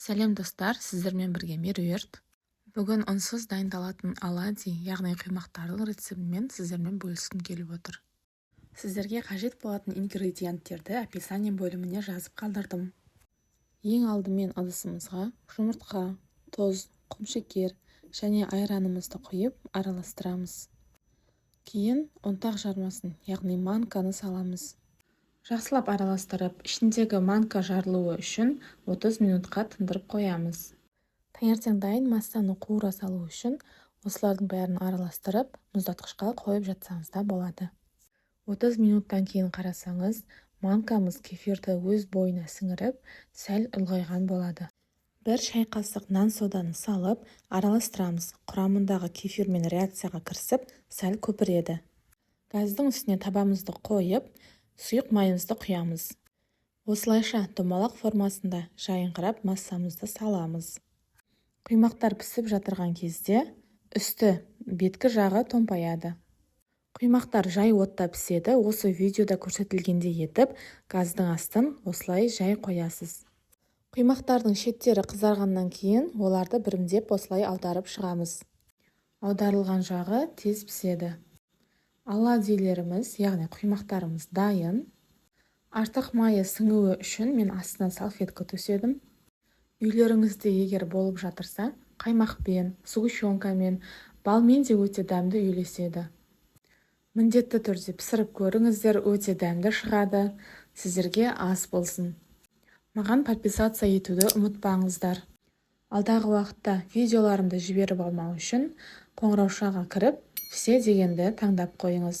Сәлем достар, сіздермен бірге Меруерт. Бүгін ұнсыз дайындалатын оладьи, яғни құймақтардың рецептімен сіздермен бөліскім келіп отыр. Сіздерге қажет болатын ингредиенттерді описание бөліміне жазып қалдырдым. Ең алдымен ыдысымызға жұмыртқа, тұз, құмшекер және айранымызды құйып араластырамыз. Кейін ұнтақ жармасын, яғни манканы саламыз. Жақсылап араластырып, ішіндегі манка жарылуы үшін 30 минутқа тындырып қоямыз. Таңертең дайын массаны қуыра салу үшін осылардың бәрін араластырып, мұздатқышқа қойып жатсаңыз да болады. 30 минуттан кейін қарасаңыз, манкамыз кефирді өз бойына сіңіріп, сәл ұлғайған болады. Бір шай қасық нан соданы салып, араластырамыз. Құрамындағы кефирмен реакцияға кірісіп, сәл көпіреді. Газдың үстіне табамызды қойып, сұйық майымызды құямыз. Осылайша домалақ формасында жайыңқырап массамызды саламыз. Құймақтар пісіп жатырған кезде үсті беткі жағы томпаяды. Құймақтар жай отта піседі. Осы видеода көрсетілгендей етіп, газдың астын осылай жай қоясыз. Құймақтардың шеттері қызарғаннан кейін оларды бірімдеп осылай аударып шығамыз. Аударылған жағы тез піседі. Оладьилеріміз, яғни құймақтарымыз дайын. Артық майы сіңуі үшін мен астына салфетка төседім. Үйлеріңізде егер болып жатырса, қаймақпен, сгущенкамен, балмен де өте дәмді үйлеседі. Міндетті түрде пісіріп көріңіздер, өте дәмді шығады. Сіздерге ас болсын. Маған подписаться етуді ұмытпаңыздар. Алдағы уақытта видеоларымды жіберіп алмау үшін қоңыраушаға кіріп, все дегенді таңдап қойыңыз.